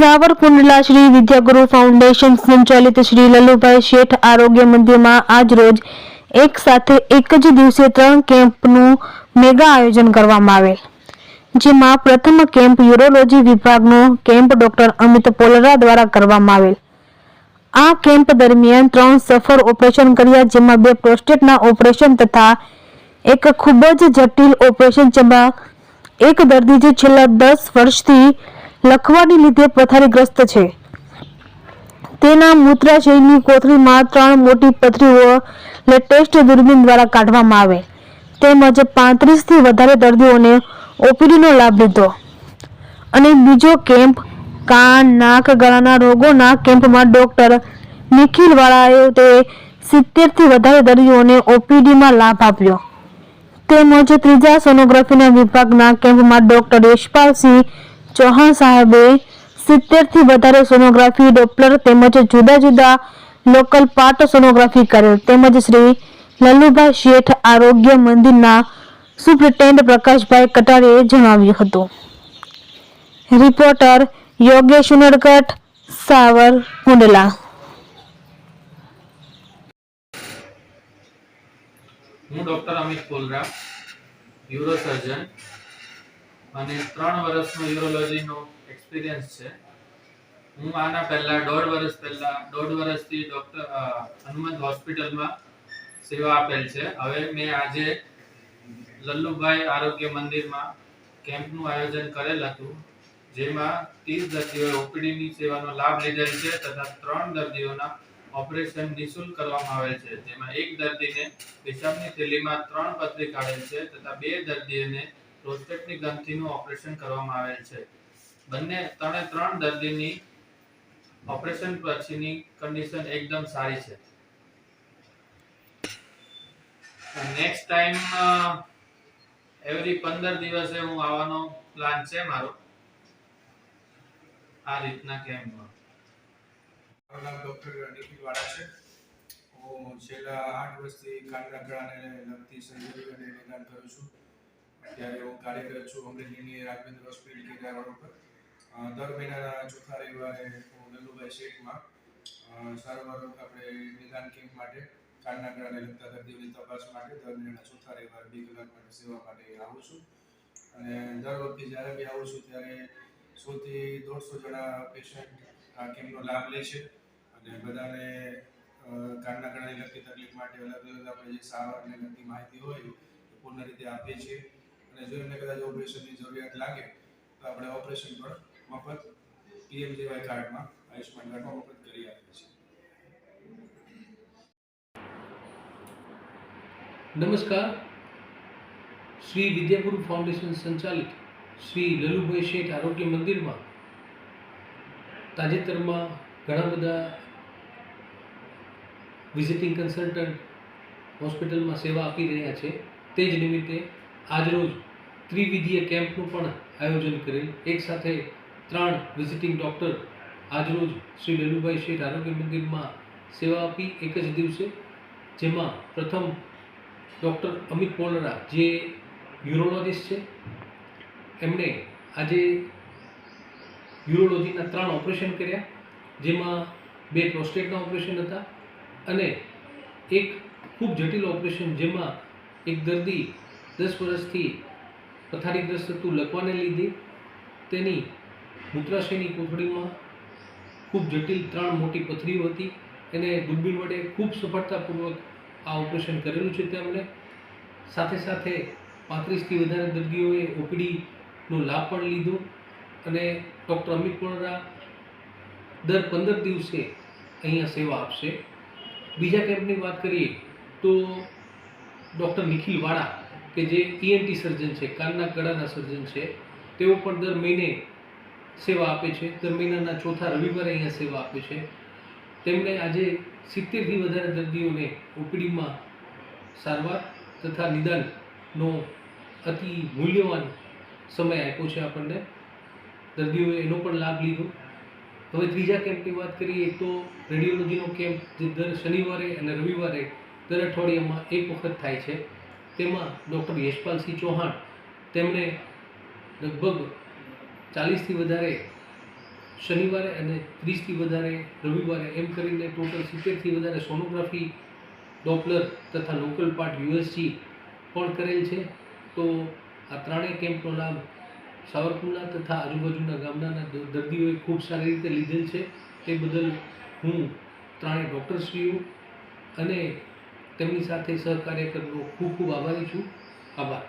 Savarkundla Shri વિદ્યાગુરુ foundation સંચાલિત શ્રી લલ્લુભાઈ શેઠ આરોગ્ય મંદિરમાં આજ રોજ એક સાથે એક જ દિવસે 3 કેમ્પનું મેગા આયોજન કરવામાં આવેલ, જેમાં પ્રથમ કેમ્પ યુરોલોજી વિભાગનો કેમ્પ ડોક્ટર અમિત પોલરા દ્વારા કરવામાં આવેલ। આ કેમ્પ દરમિયાન 3 સફળ ઓપરેશન કર્યા, જેમાં 2 પ્રોસ્ટેટના ઓપરેશન તથા એક ખૂબ જ જટિલ ઓપરેશન, જેમાં એક દર્દી જે છેલ્લા 10 વર્ષથી લખવાને લીધે પથારીગ્રસ્ત છે, તેના મૂત્રાશયની કોથળીમાં 3 મોટી પથરીઓ લેટેસ્ટ દૂરબીન દ્વારા કાઢવામાં આવે, તેમજ 35 થી વધારે દર્દીઓને ઓપીડીનો લાભ લીધો। અને બીજો કેમ્પ કાન, નાક, ગળાના રોગોના કેમ્પમાં ડોક્ટર નિખિલ વાળાએ 70 થી વધારે દર્દીઓને ઓપીડીમાં લાભ આપ્યો, તેમજ ત્રીજા સોનોગ્રાફીના વિભાગના કેમ્પમાં ડોક્ટર યશપાલસિંહ ચૌહાણ સાહેબે 70 થી વધારે સોનોગ્રાફી, ડોપ્લર તેમજ જુદા જુદા લોકલ પાર્ટ સોનોગ્રાફી કરેલ, તેમજ શ્રી લલ્લુભાઈ શેઠ આરોગ્ય મંદિરના સુપ્રિન્ટેન્ડન્ટ પ્રકાશભાઈ કટારીએ જણાવ્યું હતું। રિપોર્ટર યોગેશ ઉનડકટ, સાવરકુંડલા। હું ડોક્ટર અમિત પોલરા, યુરોસર્જન, અને 3 વર્ષનો યુરોલોજીનો એક્સપિરિયન્સ છે। હું આના પહેલા 1.5 વર્ષથી ડોક્ટર હનુમંત હોસ્પિટલમાં સેવા આપેલ છે। હવે મેં આજે લલ્લુભાઈ આરોગ્ય મંદિરમાં કેમ્પનું આયોજન કરેલ હતું, જેમાં 30 દર્દીઓએ ઓપીડીની સેવાનો લાભ લીધેલ છે તથા 3 દર્દીઓના ઓપરેશન નિઃશુલ્ક કરવામાં આવેલ છે, જેમાં એક દર્દીને પેશાબની થેલીમાં 3 પથરી કાઢેલ છે તથા 2 દર્દીઓને પ્રોસ્ટેટની ગ્રંથિનું ઓપરેશન કરવામાં આવેલ છે। બંને 3 દર્દીની ઓપરેશન પછીની કન્ડિશન એકદમ સારી છે। નેક્સ્ટ ટાઈમ એવરી 15 દિવસે હું આવવાનો પ્લાન છે મારો આ રીતના કેમ્પમાં। મારું નામ ડોક્ટર નિખિલ વાળા છે। હું છેલ્લા 8 વર્ષથી કાનના ગળાને લગતી સર્જરી અને નિદાન કરું છું। અત્યારે હું કાર્યરત છું અમરેલીની રાજેન્દ્ર હોસ્પિટલ કેરા રોડ પર। દર મહિનાના ચોથા રવિવારે હું લલ્લુભાઈ શેઠમાં સારવાર આપણે નિદાન કેમ્પ માટે કાનના ગળાને લગતા દર્દીઓની તપાસ માટે દર મહિનાના ચોથા રવિવારે 2 કલાક માટે સેવા માટે આવું છું। અને દર વખતે જ્યારે બી આવું છું ત્યારે 100 થી 150 જણા પેશન્ટ આ કેમ્પનો લાભ લે છે અને બધાને કાનના ગળાને લગતી તકલીફ માટે અલગ અલગ આપણે જે સારવારને લગતી માહિતી હોય એ પૂર્ણ રીતે આપીએ છીએ। અને જો એમને કદાચ ઓપરેશનની જરૂરિયાત લાગે તો આપણે ઓપરેશન પણ મફત પીએમજેવાય કાર્ડમાં, આયુષ્માન કાર્ડમાં મફત કરી આપીએ છીએ। નમસ્કાર। શ્રી વિદ્યાગુરુ ફાઉન્ડેશન સંચાલિત શ્રી લલ્લુભાઈ શેઠ આરોગ્ય મંદિરમાં તાજેતરમાં ઘણા બધા વિઝિટિંગ કન્સલ્ટન્ટ હોસ્પિટલમાં સેવા આપી રહ્યા છે, તે જ નિમિત્તે આજરોજ ત્રિવિધીય કેમ્પનું પણ આયોજન કરેલ। એક સાથે 3 વિઝિટિંગ ડૉક્ટર આજરોજ શ્રી લલ્લુભાઈ શેઠ આરોગ્ય મંદિરમાં સેવા આપી એક જ દિવસે, જેમાં પ્રથમ ડૉક્ટર અમિત પોલરા જે યુરોલોજિસ્ટ છે, એમણે આજે યુરોલોજીના 3 ઓપરેશન કર્યા, જેમાં 2 પ્રોસ્ટેટના ઓપરેશન હતા અને એક ખૂબ જટિલ ઓપરેશન, જેમાં એક દર્દી 10 વર્ષથી પથારીગ્રસ્ત હતું, લકવાને લીધે તેની મૂત્રાશયની કોથળીમાં ખૂબ જટિલ 3 મોટી પથરીઓ હતી। એને દૂરબીન વડે ખૂબ સફળતાપૂર્વક આ ઓપરેશન કરેલું છે તેમણે। સાથે સાથે 35 થી વધારે દર્દીઓએ ઓપીડીનો લાભ પણ લીધો અને ડૉક્ટર અમિત પોલરા દર 15 દિવસે અહીંયા સેવા આપશે। બીજા કેમ્પની વાત કરીએ તો ડૉક્ટર નિખિલ વાળા કે જે ઈએનટી સર્જન છે, કાનના ગળાના સર્જન છે, તેઓ પણ દર મહિને સેવા આપે છે, દર મહિનાના ચોથા રવિવારે અહીંયા સેવા આપે છે। તેમણે આજે 70 થી વધારે દર્દીઓને ઓપીડીમાં સારવાર તથા નિદાનનો અતિ મૂલ્યવાન સમય આપ્યો છે આપણને, દર્દીઓએ એનો પણ લાભ લીધો। હવે ત્રીજા કેમ્પની વાત કરીએ તો રેડિયોલોજીનો કેમ્પ જે દર શનિવારે અને રવિવારે દર અઠવાડિયામાં એક વખત થાય છે, તેમાં ડૉક્ટર યશપાલસિંહ ચૌહાણ તેમણે લગભગ 40 થી વધારે શનિવારે અને 30થી વધારે રવિવારે એમ કરીને ટોટલ 70થી વધારે સોનોગ્રાફી, ડોપલર તથા લોકલ પાર્ટ યુએસજી પણ કરેલ છે. તો આ ત્રણેય કેમ્પનો લાભ સાવરકુંડલા તથા આજુબાજુના ગામના દર્દીઓએ ખૂબ સારી રીતે લીધેલ છે. તે બદલ હું ત્રણેય ડૉક્ટરશ્રીઓ અને તેમની સાથે સહકાર્યકરનો ખૂબ ખૂબ આભારી છું. આભાર.